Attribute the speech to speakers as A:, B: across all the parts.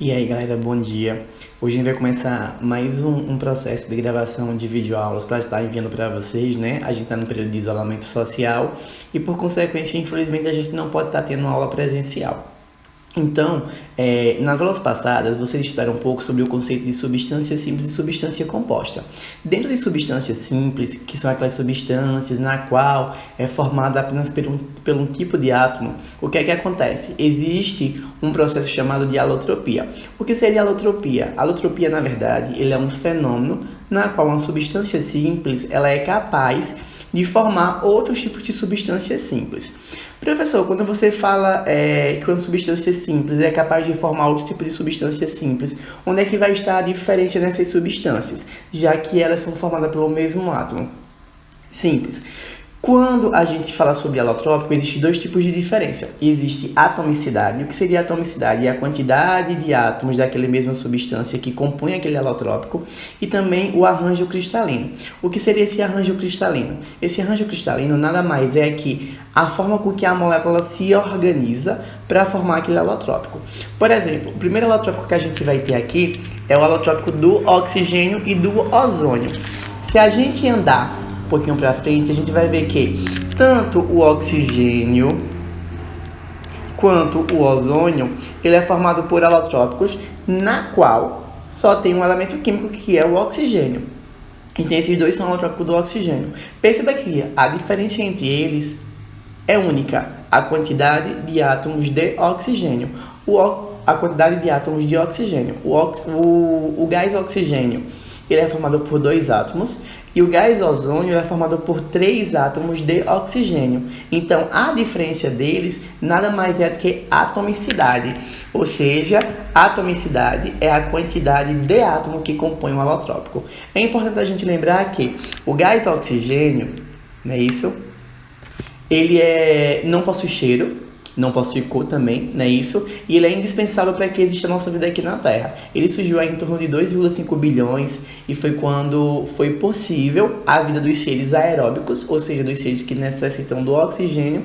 A: E aí galera, bom dia. Hoje a gente vai começar mais um processo de gravação de videoaulas para estar enviando para vocês, né? A gente está no período de isolamento social e por consequência, infelizmente, a gente não pode estar tendo aula presencial. Então, nas aulas passadas, vocês estudaram um pouco sobre o conceito de substância simples e substância composta. Dentro de substâncias simples, que são aquelas substâncias na qual é formada apenas por um tipo de átomo, o que é que acontece? Existe um processo chamado de alotropia. O que seria alotropia? Alotropia, na verdade, ele é um fenômeno na qual uma substância simples ela é capaz de formar outros tipos de substâncias simples. Professor, quando você fala que uma substância simples é capaz de formar outro tipo de substância simples, onde é que vai estar a diferença nessas substâncias, já que elas são formadas pelo mesmo átomo? Simples. Quando a gente fala sobre alotrópico, existem dois tipos de diferença. Existe atomicidade. O que seria atomicidade? É a quantidade de átomos daquela mesma substância que compõe aquele alotrópico. E também o arranjo cristalino. O que seria esse arranjo cristalino? Esse arranjo cristalino nada mais é que a forma com que a molécula se organiza para formar aquele alotrópico. Por exemplo, o primeiro alotrópico que a gente vai ter aqui é o alotrópico do oxigênio e do ozônio. Se a gente andar um pouquinho para frente, a gente vai ver que tanto o oxigênio quanto o ozônio, ele é formado por alotrópicos, na qual só tem um elemento químico que é o oxigênio. Então esses dois são alotrópicos do oxigênio. Perceba que a diferença entre eles é única, a quantidade de átomos de oxigênio. A quantidade de átomos de oxigênio. O gás oxigênio, ele é formado por 2 átomos, e o gás ozônio é formado por 3 átomos de oxigênio. Então, a diferença deles nada mais é do que atomicidade. Ou seja, a atomicidade é a quantidade de átomo que compõe um alotrópico. É importante a gente lembrar que o gás oxigênio, não é isso? Ele não possui cheiro, não possui cor também, não é isso? E ele é indispensável para que exista a nossa vida aqui na Terra. Ele surgiu aí em torno de 2,5 bilhões e foi quando foi possível a vida dos seres aeróbicos, ou seja, dos seres que necessitam do oxigênio,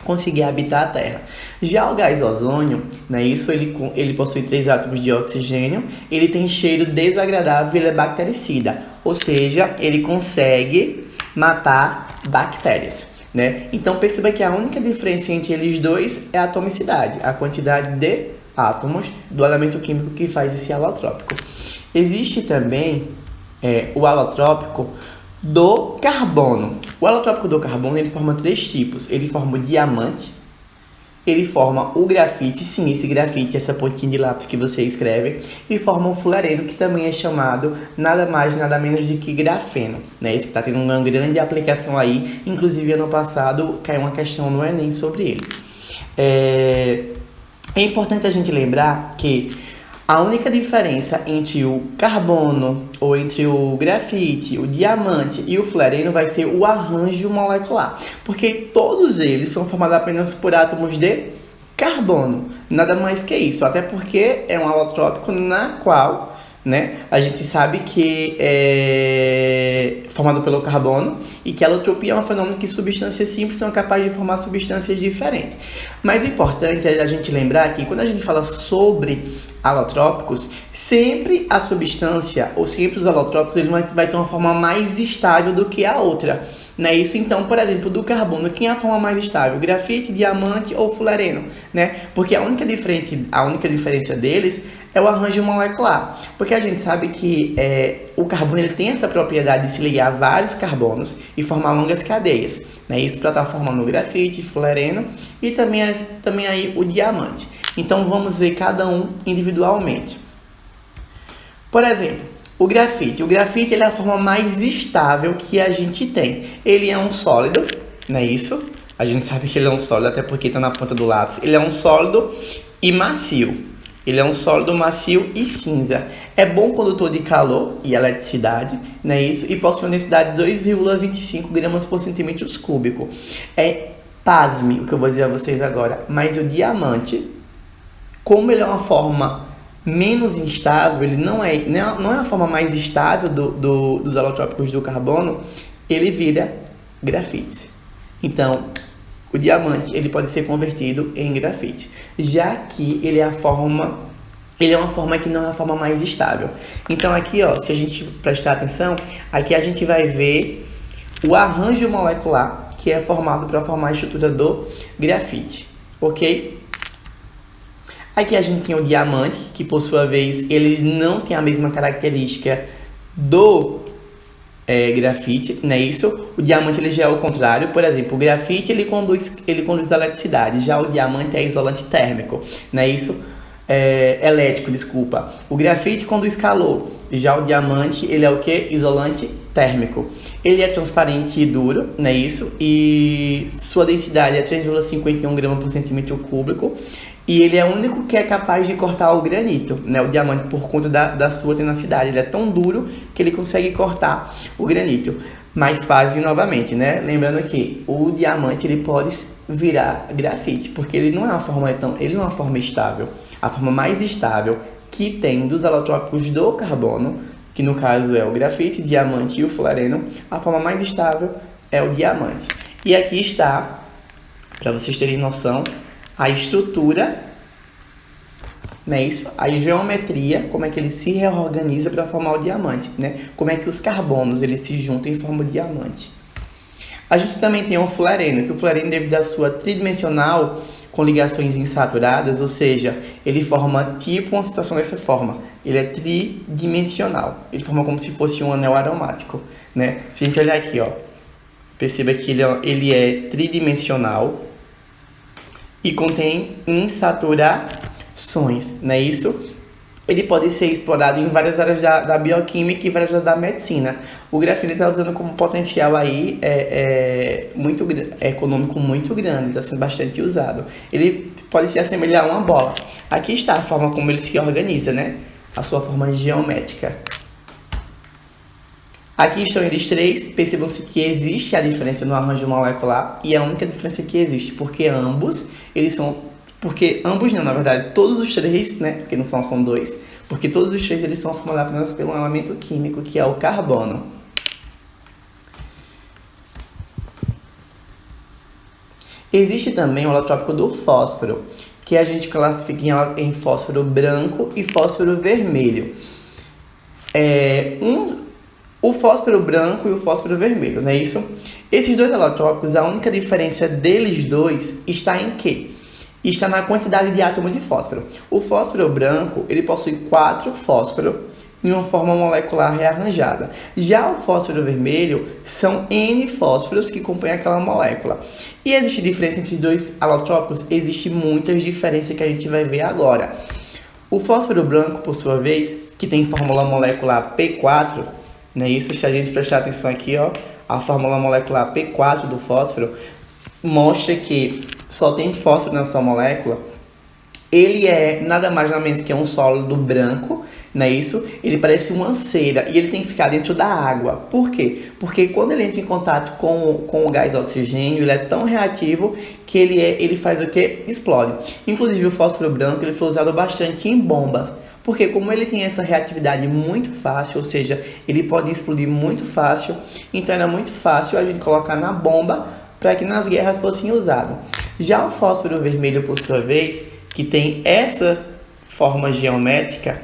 A: conseguir habitar a Terra. Já o gás ozônio, não é isso? Ele possui 3 átomos de oxigênio, ele tem cheiro desagradável e ele é bactericida, ou seja, ele consegue matar bactérias. Né? Então perceba que a única diferença entre eles dois é a atomicidade, a quantidade de átomos do elemento químico que faz esse alotrópico. Existe também o alotrópico do carbono. O alotrópico do carbono ele forma 3 tipos. Ele forma o diamante, ele forma o grafite, sim, esse grafite, essa pontinha de lápis que você escreve, e forma o fullereno, que também é chamado nada mais, nada menos de que grafeno, né? Isso que está tendo uma grande aplicação aí, inclusive ano passado caiu uma questão no Enem sobre eles. É importante a gente lembrar que a única diferença entre o carbono, ou entre o grafite, o diamante e o fullereno vai ser o arranjo molecular. Porque todos eles são formados apenas por átomos de carbono. Nada mais que isso. Até porque é um alotrópico na qual, né, a gente sabe que é formado pelo carbono e que a alotropia é um fenômeno que substâncias simples são capazes de formar substâncias diferentes. Mas o importante é a gente lembrar que quando a gente fala sobre alotrópicos, sempre a substância, ou sempre os alotrópicos, ele vai ter uma forma mais estável do que a outra. Não é isso? Então, por exemplo, do carbono, quem é a forma mais estável? Grafite, diamante ou fullereno? Né? Porque a única diferença deles é o arranjo molecular. Porque a gente sabe que o carbono ele tem essa propriedade de se ligar a vários carbonos e formar longas cadeias. Né? Isso para estar formando o grafite, fullereno e também aí o diamante. Então vamos ver cada um individualmente. Por exemplo, o grafite. O grafite ele é a forma mais estável que a gente tem. Ele é um sólido, não é isso? A gente sabe que ele é um sólido até porque está na ponta do lápis. Ele é um sólido e macio. Ele é um sólido macio e cinza. É bom condutor de calor e eletricidade, não é isso? E possui uma densidade de 2,25 gramas por centímetro cúbico. Pasme o que eu vou dizer a vocês agora, mas o diamante, como ele é uma forma menos instável, ele não é a forma mais estável dos alotrópicos do carbono, ele vira grafite. Então, o diamante ele pode ser convertido em grafite, já que ele é a forma ele é uma forma que não é a forma mais estável. Então aqui, ó, se a gente prestar atenção, aqui a gente vai ver o arranjo molecular que é formado para formar a estrutura do grafite, ok? Aqui a gente tem o diamante, que por sua vez, ele não tem a mesma característica do grafite, não é isso? O diamante ele já é o contrário. Por exemplo, o grafite ele conduz a eletricidade, já o diamante é isolante térmico, não é isso? Elétrico, desculpa. O grafite conduz calor, já o diamante ele é o que? Isolante térmico. Ele é transparente e duro, não é isso? E sua densidade é 3,51 gramas por centímetro cúbico. E ele é o único que é capaz de cortar o granito, né? O diamante, por conta da sua tenacidade. Ele é tão duro que ele consegue cortar o granito. Mais fácil novamente, né? Lembrando que o diamante ele pode virar grafite, porque ele não é uma forma estável. A forma mais estável que tem dos alotrópicos do carbono, que no caso é o grafite, diamante e o fluoreno, a forma mais estável é o diamante. E aqui está, para vocês terem noção, a estrutura, não é isso? A geometria, como é que ele se reorganiza para formar o diamante, né? Como é que os carbonos eles se juntam e formam o diamante. A gente também tem o fluoreno, que o fluoreno, devido à sua tridimensional com ligações insaturadas, ou seja, ele forma tipo uma situação dessa forma. Ele é tridimensional. Ele forma como se fosse um anel aromático, né? Se a gente olhar aqui, ó, perceba que ele é tridimensional e contém insaturações, não é isso? Ele pode ser explorado em várias áreas da bioquímica e várias áreas da medicina. O grafeno está usando como potencial aí muito econômico muito grande, está sendo bastante usado. Ele pode se assemelhar a uma bola. Aqui está a forma como ele se organiza, né? A sua forma geométrica. Aqui estão eles três. Percebam-se que existe a diferença no arranjo molecular e é a única diferença que existe, porque ambos não, na verdade, todos os três, né, porque não são dois, porque todos os três eles são formados apenas pelo elemento químico, que é o carbono. Existe também o alotrópico do fósforo, que a gente classifica em fósforo branco e fósforo vermelho. O fósforo branco e o fósforo vermelho, não é isso? Esses dois alotrópicos, a única diferença deles dois está em quê? Está na quantidade de átomos de fósforo. O fósforo branco, ele possui 4 fósforos em uma forma molecular rearranjada. Já o fósforo vermelho, são N fósforos que compõem aquela molécula. E existe diferença entre os dois alotrópicos? Existem muitas diferenças que a gente vai ver agora. O fósforo branco, por sua vez, que tem fórmula molecular P4, não é isso? Se a gente prestar atenção aqui, ó, a fórmula molecular P4 do fósforo mostra que só tem fósforo na sua molécula. Ele é nada mais nada menos que um sólido branco, não é isso? Ele parece uma cera e ele tem que ficar dentro da água. Por quê? Porque quando ele entra em contato com o gás oxigênio, ele é tão reativo que ele faz o quê? Explode. Inclusive o fósforo branco ele foi usado bastante em bombas. Porque como ele tem essa reatividade muito fácil, ou seja, ele pode explodir muito fácil, então era muito fácil a gente colocar na bomba para que nas guerras fossem usados. Já o fósforo vermelho, por sua vez, que tem essa forma geométrica,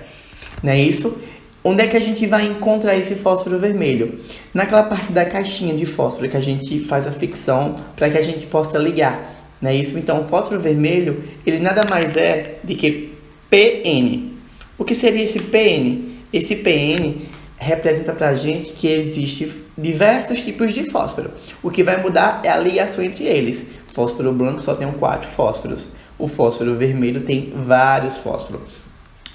A: não é isso? Onde é que a gente vai encontrar esse fósforo vermelho? Naquela parte da caixinha de fósforo que a gente faz a ficção para que a gente possa ligar, não é isso? Então, o fósforo vermelho, ele nada mais é do que PN. O que seria esse PN? Esse PN representa para a gente que existe diversos tipos de fósforo. O que vai mudar é a ligação entre eles. O fósforo branco só tem 4 fósforos. O fósforo vermelho tem vários fósforos.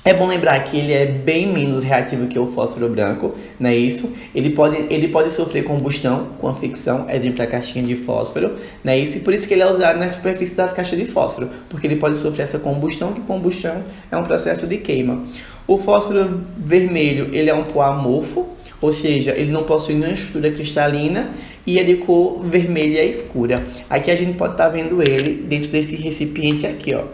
A: É bom lembrar que ele é bem menos reativo que o fósforo branco, não é isso? Ele pode sofrer combustão com a ficção, exemplo a caixinha de fósforo, não é isso? E por isso que ele é usado na superfície das caixas de fósforo, porque ele pode sofrer essa combustão, que combustão é um processo de queima. O fósforo vermelho, ele é um pó amorfo, ou seja, ele não possui nenhuma estrutura cristalina e é de cor vermelha escura. Aqui a gente pode estar vendo ele dentro desse recipiente aqui, ó.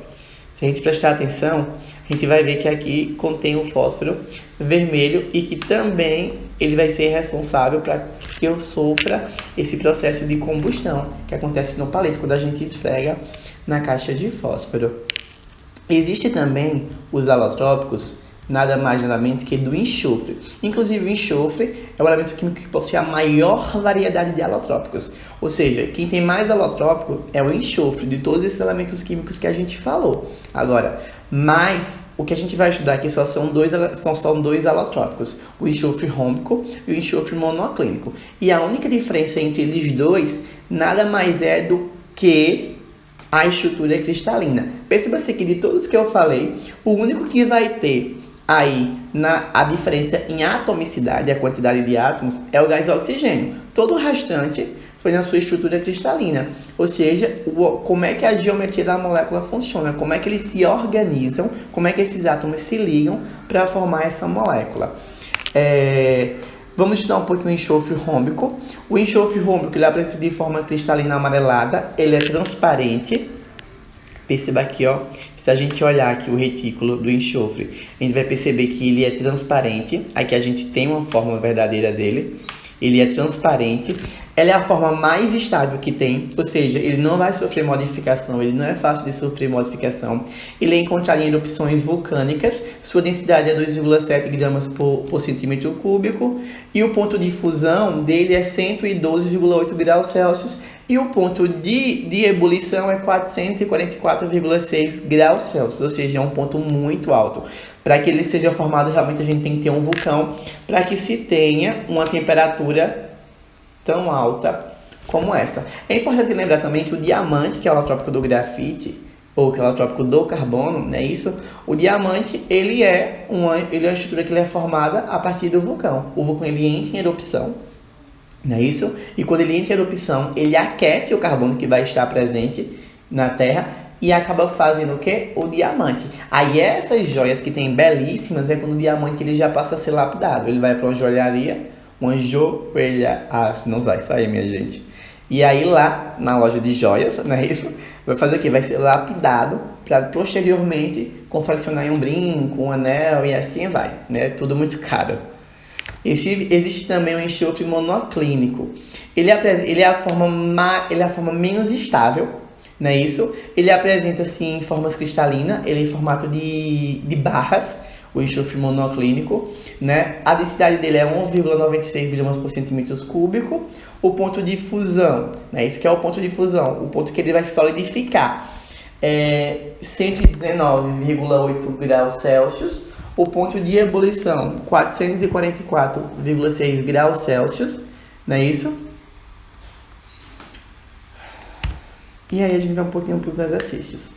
A: Se a gente prestar atenção, a gente vai ver que aqui contém o fósforo vermelho e que também ele vai ser responsável para que eu sofra esse processo de combustão que acontece no palete quando a gente esfrega na caixa de fósforo. Existe também os alotrópicos, nada mais nada menos que do enxofre. Inclusive, o enxofre é o elemento químico que possui a maior variedade de alotrópicos. Ou seja, quem tem mais alotrópico é o enxofre, de todos esses elementos químicos que a gente falou. Agora, mas o que a gente vai estudar aqui são dois alotrópicos, o enxofre rhombico e o enxofre monoclínico. E a única diferença entre eles dois nada mais é do que a estrutura cristalina. Perceba-se que de todos que eu falei, o único que vai ter aí a diferença em atomicidade, a quantidade de átomos, é o gás oxigênio. Todo o restante foi na sua estrutura cristalina. Ou seja, como é que a geometria da molécula funciona, como é que eles se organizam, como é que esses átomos se ligam para formar essa molécula. Vamos estudar um pouquinho o enxofre rhombico. O enxofre rhombico ele apresenta de forma cristalina amarelada, ele é transparente. Perceba aqui, ó, se a gente olhar aqui o retículo do enxofre, a gente vai perceber que ele é transparente. Aqui a gente tem uma forma verdadeira dele. Ele é transparente. Ela é a forma mais estável que tem, ou seja, ele não vai sofrer modificação, ele não é fácil de sofrer modificação. Ele é encontrado em erupções vulcânicas, sua densidade é 2,7 gramas por centímetro cúbico e o ponto de fusão dele é 112,8 graus Celsius e o ponto de ebulição é 444,6 graus Celsius, ou seja, é um ponto muito alto. Para que ele seja formado, realmente a gente tem que ter um vulcão para que se tenha uma temperatura tão alta como essa. É importante lembrar também que o diamante, que é o alotrópico do grafite, ou que é o alotrópico do carbono, não é isso? O diamante, ele é uma estrutura que ele é formada a partir do vulcão. O vulcão, ele entra em erupção, não é isso? E quando ele entra em erupção, ele aquece o carbono que vai estar presente na Terra e acaba fazendo o quê? O diamante. Aí essas joias que tem belíssimas, é quando o diamante ele já passa a ser lapidado. Ele vai para uma joalharia, uma joelha, não vai sair, minha gente. E aí lá, na loja de joias, não é isso? Vai fazer o quê? Vai ser lapidado para posteriormente confeccionar em um brinco, um anel e assim vai, né? Tudo muito caro. Existe também o enxofre monoclínico. Ele é a forma menos estável, não é isso? Ele apresenta, assim, formas cristalinas, ele é em formato de barras, o enxofre monoclínico, né? A densidade dele é 1,96 gramas por centímetro cúbico. O ponto de fusão, né? Isso que é o ponto de fusão, o ponto que ele vai solidificar é 119,8 graus Celsius. O ponto de ebulição, 444,6 graus Celsius, não é isso? E aí a gente vai um pouquinho para os exercícios.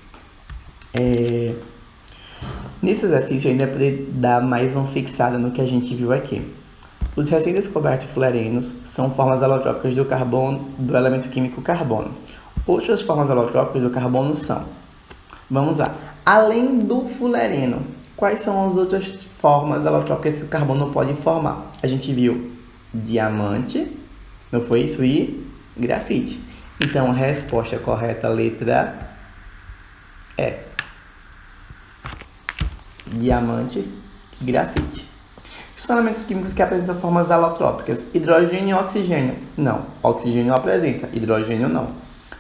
A: Nesse exercício, eu ainda poder dar mais uma fixada no que a gente viu aqui. Os recém-descobertos fullerenos são formas alotrópicas do carbono, do elemento químico carbono. Outras formas alotrópicas do carbono são, vamos lá, além do fullereno, quais são as outras formas alotrópicas que o carbono pode formar? A gente viu diamante, não foi isso? E grafite. Então, a resposta correta, letra E. Diamante e grafite. São elementos químicos que apresentam formas alotrópicas. Hidrogênio e oxigênio? Não. Oxigênio apresenta, hidrogênio não.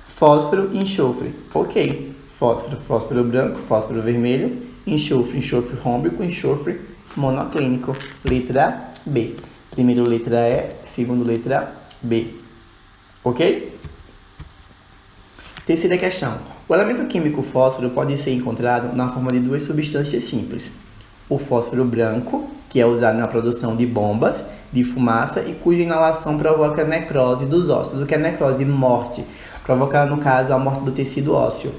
A: Fósforo e enxofre? Ok. Fósforo branco, fósforo vermelho, enxofre rhombico, enxofre monoclínico. Letra B. Primeiro letra E, segundo letra B. Ok? Terceira questão. O elemento químico fósforo pode ser encontrado na forma de duas substâncias simples. O fósforo branco, que é usado na produção de bombas, de fumaça e cuja inalação provoca necrose dos ossos. O que é necrose? Morte. Provoca, no caso, a morte do tecido ósseo.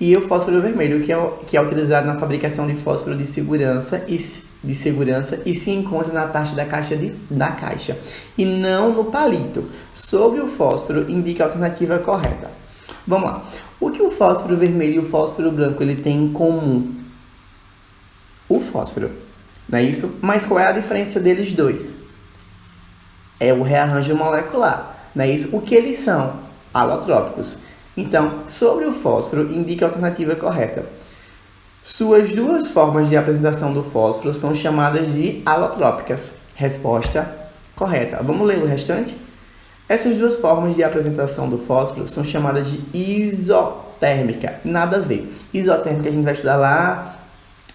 A: E o fósforo vermelho, que é utilizado na fabricação de fósforo de segurança e se encontra na taxa da caixa e não no palito. Sobre o fósforo, indica a alternativa correta. Vamos lá. O que o fósforo vermelho e o fósforo branco ele tem em comum? O fósforo, não é isso? Mas qual é a diferença deles dois? É o rearranjo molecular, não é isso? O que eles são? Alotrópicos. Então, sobre o fósforo, indica a alternativa correta. Suas duas formas de apresentação do fósforo são chamadas de alotrópicas. Resposta correta. Vamos ler o restante? Essas duas formas de apresentação do fósforo são chamadas de isotérmica. Nada a ver. Isotérmica a gente vai estudar lá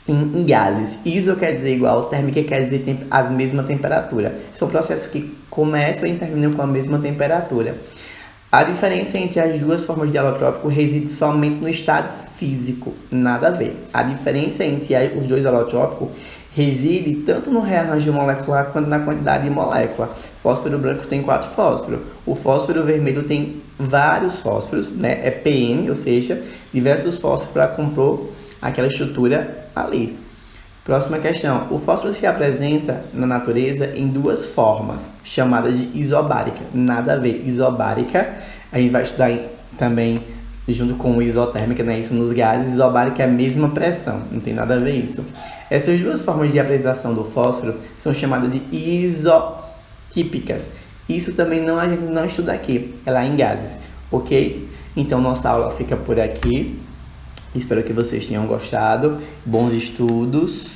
A: em gases. Iso quer dizer igual, térmica quer dizer a mesma temperatura. São processos que começam e terminam com a mesma temperatura. A diferença entre as duas formas de alotrópico reside somente no estado físico, nada a ver. A diferença entre os dois alotrópicos reside tanto no rearranjo molecular quanto na quantidade de molécula. Fósforo branco tem 4 fósforos, o fósforo vermelho tem vários fósforos, né? É PN, ou seja, diversos fósforos para compor aquela estrutura ali. Próxima questão. O fósforo se apresenta na natureza em duas formas, chamadas de isobárica. Nada a ver. Isobárica, a gente vai estudar também junto com isotérmica, né? Isso nos gases. Isobárica é a mesma pressão, não tem nada a ver isso. Essas duas formas de apresentação do fósforo são chamadas de isotípicas. Isso também a gente não estuda aqui, é lá em gases, ok? Então nossa aula fica por aqui. Espero que vocês tenham gostado. Bons estudos.